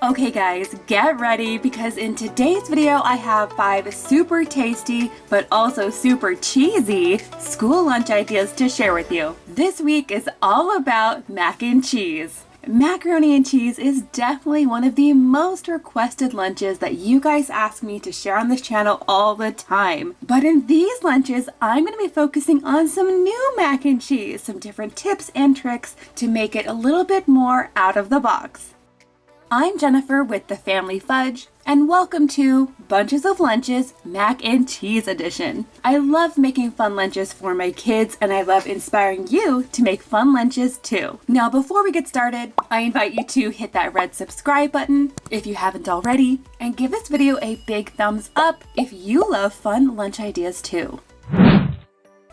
Okay guys, get ready because in today's video I have 5 super tasty but also super cheesy school lunch ideas to share with you. This week is all about mac and cheese. Macaroni and cheese is definitely one of the most requested lunches that you guys ask me to share on this channel all the time. But in these lunches, I'm going to be focusing on some new mac and cheese, some different tips and tricks to make it a little bit more out of the box. I'm Jennifer with the Family Fudge, and welcome to Bunches of Lunches Mac and Cheese Edition. I love making fun lunches for my kids, and I love inspiring you to make fun lunches too. Now, before we get started, I invite you to hit that red subscribe button if you haven't already, and give this video a big thumbs up if you love fun lunch ideas too.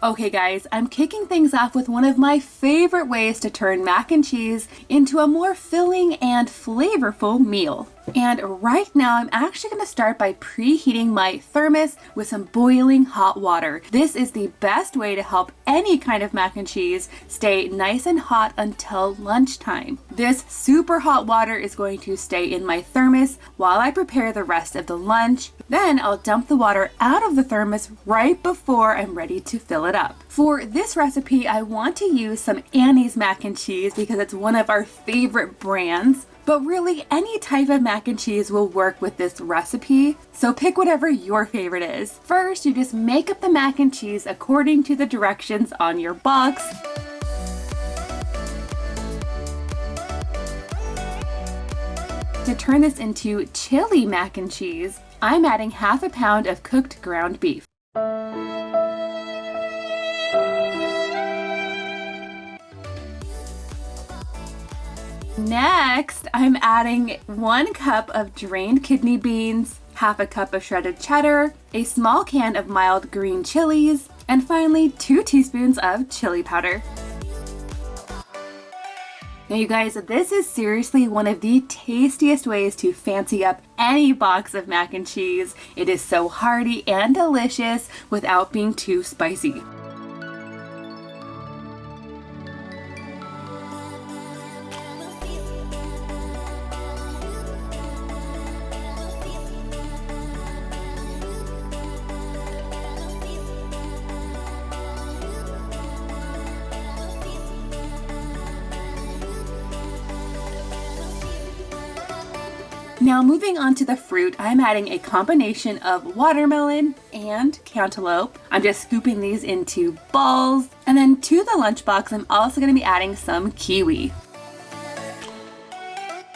Okay guys, I'm kicking things off with one of my favorite ways to turn mac and cheese into a more filling and flavorful meal. And right now I'm actually going to start by preheating my thermos with some boiling hot water. This is the best way to help any kind of mac and cheese stay nice and hot until lunchtime. This super hot water is going to stay in my thermos while I prepare the rest of the lunch. Then I'll dump the water out of the thermos right before I'm ready to fill it up. For this recipe, I want to use some Annie's mac and cheese because it's one of our favorite brands. But really, any type of mac and cheese will work with this recipe, so pick whatever your favorite is. First, you just make up the mac and cheese according to the directions on your box. To turn this into chili mac and cheese, I'm adding half a pound of cooked ground beef. Next, I'm adding 1 cup of drained kidney beans, half a cup of shredded cheddar, a small can of mild green chilies, and finally 2 teaspoons of chili powder. Now you guys, this is seriously one of the tastiest ways to fancy up any box of mac and cheese. It is so hearty and delicious without being too spicy. Now moving on to the fruit, I'm adding a combination of watermelon and cantaloupe. I'm just scooping these into balls. And then to the lunchbox, I'm also going to be adding some kiwi.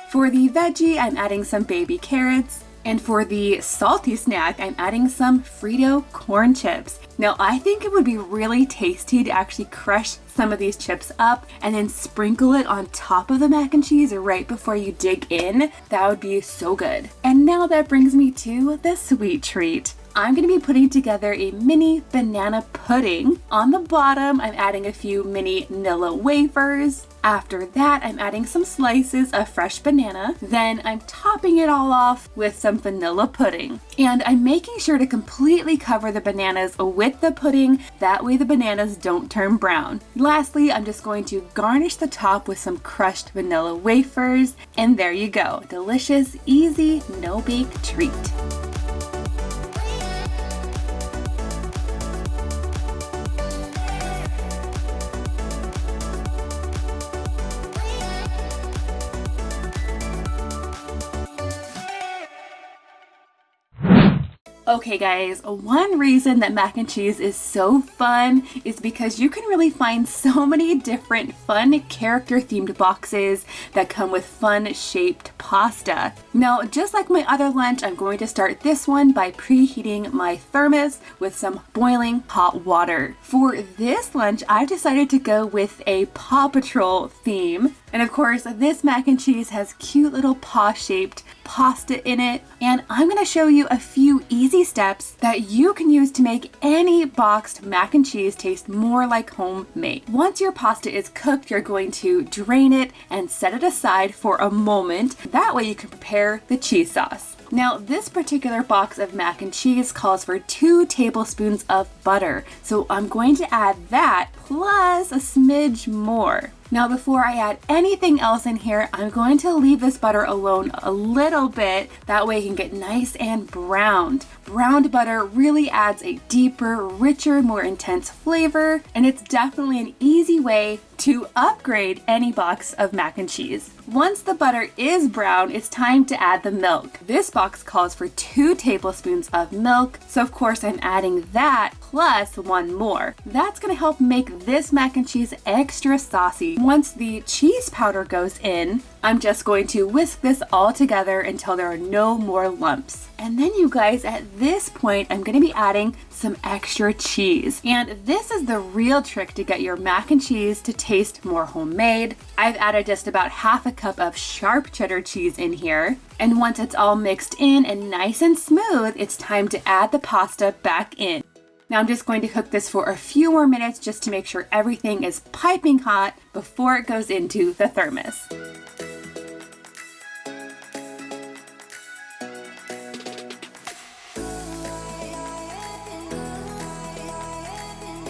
For the veggie, I'm adding some baby carrots. And for the salty snack, I'm adding some Frito corn chips. Now, I think it would be really tasty to actually crush some of these chips up and then sprinkle it on top of the mac and cheese right before you dig in. That would be so good. And now that brings me to the sweet treat. I'm going to be putting together a mini banana pudding. On the bottom, I'm adding a few mini Nilla wafers. After that, I'm adding some slices of fresh banana. Then I'm topping it all off with some vanilla pudding. And I'm making sure to completely cover the bananas with the pudding. That way the bananas don't turn brown. Lastly, I'm just going to garnish the top with some crushed vanilla wafers. And there you go. Delicious, easy, no-bake treat. Okay guys, one reason that mac and cheese is so fun is because you can really find so many different fun character themed boxes that come with fun shaped pasta. Now, just like my other lunch, I'm going to start this one by preheating my thermos with some boiling hot water. For this lunch, I've decided to go with a Paw Patrol theme. And of course, this mac and cheese has cute little paw-shaped pasta in it. And I'm going to show you a few easy steps that you can use to make any boxed mac and cheese taste more like homemade. Once your pasta is cooked, you're going to drain it and set it aside for a moment. That way you can prepare the cheese sauce. Now, this particular box of mac and cheese calls for 2 tablespoons of butter. So I'm going to add that plus a smidge more. Now before I add anything else in here, I'm going to leave this butter alone a little bit. That way it can get nice and browned. Browned butter really adds a deeper, richer, more intense flavor, and it's definitely an easy way to upgrade any box of mac and cheese. Once the butter is brown, it's time to add the milk. This box calls for 2 tablespoons of milk, so of course I'm adding that plus 1 more. That's gonna help make this mac and cheese extra saucy. Once the cheese powder goes in, I'm just going to whisk this all together until there are no more lumps. And then you guys, at this point, I'm gonna be adding some extra cheese. And this is the real trick to get your mac and cheese to taste more homemade. I've added just about half a cup of sharp cheddar cheese in here. And once it's all mixed in and nice and smooth, it's time to add the pasta back in. Now I'm just going to cook this for a few more minutes just to make sure everything is piping hot before it goes into the thermos.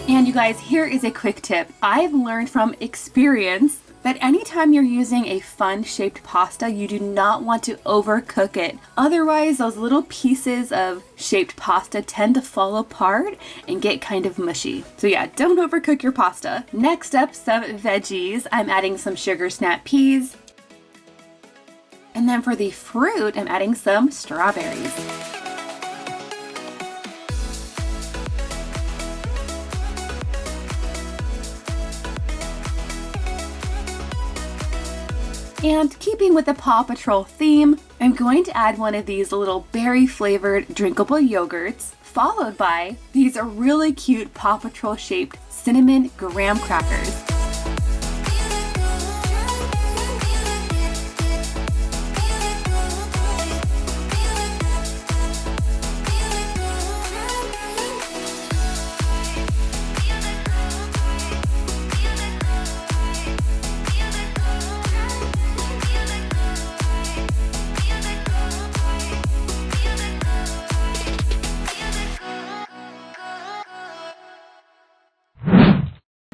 And you guys, here is a quick tip. I've learned from experience that anytime you're using a fun-shaped pasta, you do not want to overcook it. Otherwise, those little pieces of shaped pasta tend to fall apart and get kind of mushy. So yeah, don't overcook your pasta. Next up, some veggies. I'm adding some sugar snap peas. And then for the fruit, I'm adding some strawberries. And keeping with the Paw Patrol theme, I'm going to add one of these little berry flavored drinkable yogurts, followed by these really cute Paw Patrol shaped cinnamon graham crackers.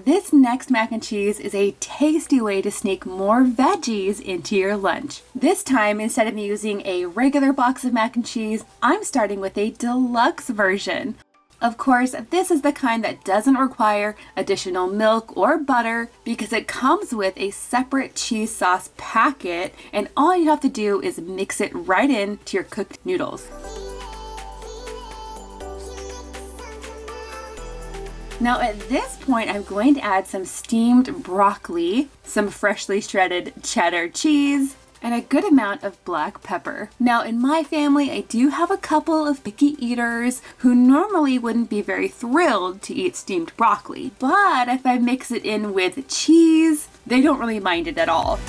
This next mac and cheese is a tasty way to sneak more veggies into your lunch. This time, instead of using a regular box of mac and cheese, I'm starting with a deluxe version. Of course, this is the kind that doesn't require additional milk or butter because it comes with a separate cheese sauce packet, and all you have to do is mix it right into your cooked noodles. Now at this point, I'm going to add some steamed broccoli, some freshly shredded cheddar cheese, and a good amount of black pepper. Now in my family, I do have a couple of picky eaters who normally wouldn't be very thrilled to eat steamed broccoli, but if I mix it in with cheese, they don't really mind it at all.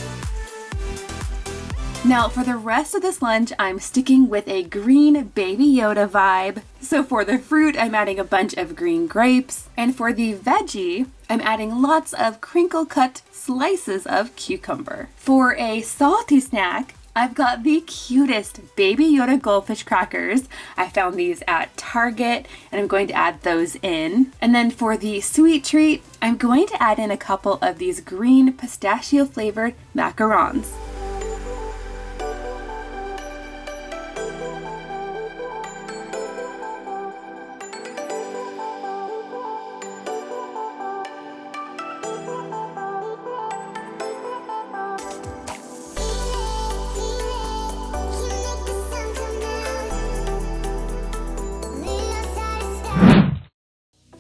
Now for the rest of this lunch, I'm sticking with a green Baby Yoda vibe. So for the fruit, I'm adding a bunch of green grapes. And for the veggie, I'm adding lots of crinkle cut slices of cucumber. For a salty snack, I've got the cutest Baby Yoda goldfish crackers. I found these at Target and I'm going to add those in. And then for the sweet treat, I'm going to add in a couple of these green pistachio flavored macarons.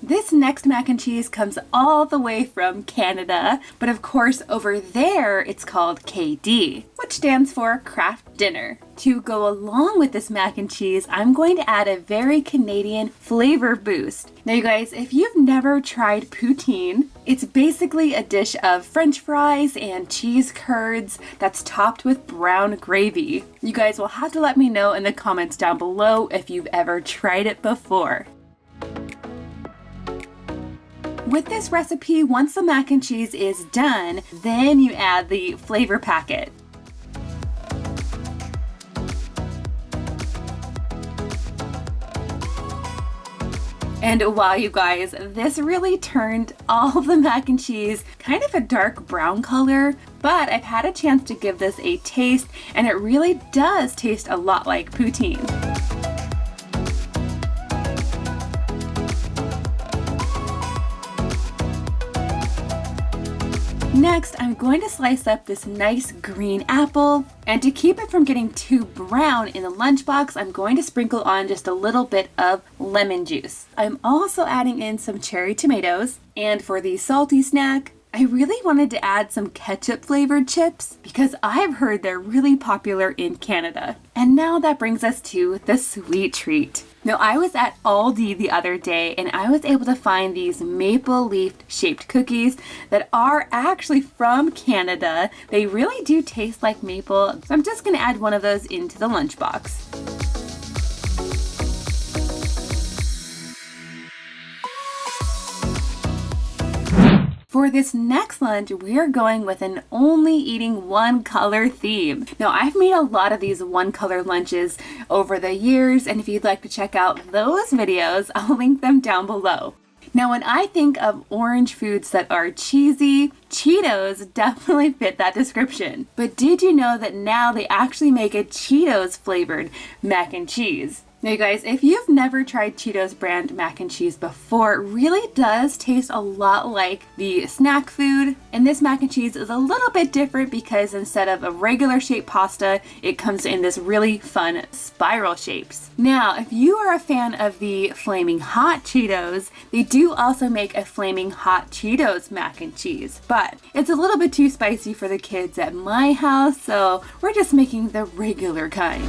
This next mac and cheese comes all the way from Canada, but of course over there it's called KD, which stands for Kraft Dinner. To go along with this mac and cheese, I'm going to add a very Canadian flavor boost. Now you guys, if you've never tried poutine, it's basically a dish of French fries and cheese curds that's topped with brown gravy. You guys will have to let me know in the comments down below if you've ever tried it before. With this recipe, once the mac and cheese is done, then you add the flavor packet. And wow, you guys, this really turned all of the mac and cheese kind of a dark brown color, but I've had a chance to give this a taste, and it really does taste a lot like poutine. Next, I'm going to slice up this nice green apple, and to keep it from getting too brown in the lunchbox, I'm going to sprinkle on just a little bit of lemon juice. I'm also adding in some cherry tomatoes, and for the salty snack, I really wanted to add some ketchup flavored chips because I've heard they're really popular in Canada. And now that brings us to the sweet treat. Now, I was at Aldi the other day and I was able to find these maple leaf shaped cookies that are actually from Canada. They really do taste like maple, so I'm just going to add one of those into the lunchbox. For this next lunch, we're going with an only eating one color theme. Now, I've made a lot of these one color lunches over the years, and if you'd like to check out those videos, I'll link them down below. Now, when I think of orange foods that are cheesy, Cheetos definitely fit that description. But did you know that now they actually make a Cheetos flavored mac and cheese? Now, you guys, if you've never tried Cheetos brand mac and cheese before, it really does taste a lot like the snack food. And this mac and cheese is a little bit different because instead of a regular shaped pasta, it comes in this really fun spiral shapes. Now, if you are a fan of the Flaming Hot Cheetos, they do also make a Flaming Hot Cheetos mac and cheese, but it's a little bit too spicy for the kids at my house, so we're just making the regular kind.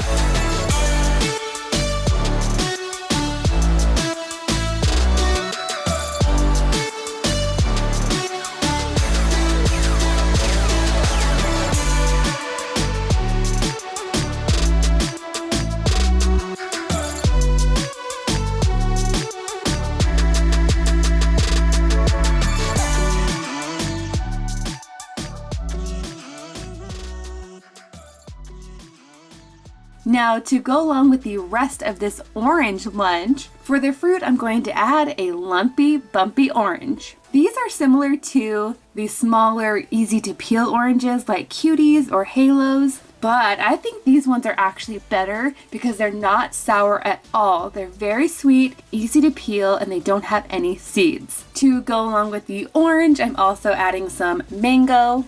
Now, to go along with the rest of this orange lunch, for the fruit I'm going to add a lumpy, bumpy orange. These are similar to the smaller, easy to peel oranges like Cuties or Halos, but I think these ones are actually better because they're not sour at all. They're very sweet, easy to peel, and they don't have any seeds. To go along with the orange, I'm also adding some mango.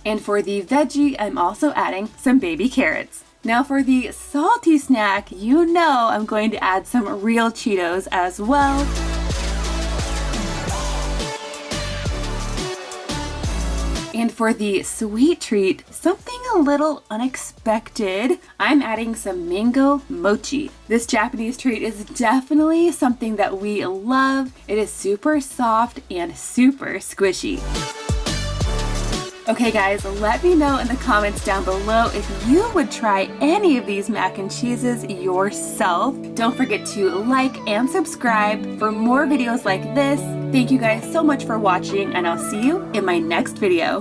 And for the veggie, I'm also adding some baby carrots. Now for the salty snack, you know I'm going to add some real Cheetos as well. And for the sweet treat, something a little unexpected, I'm adding some mango mochi. This Japanese treat is definitely something that we love. It is super soft and super squishy. Okay guys, let me know in the comments down below if you would try any of these mac and cheeses yourself. Don't forget to like and subscribe for more videos like this. Thank you guys so much for watching, and I'll see you in my next video.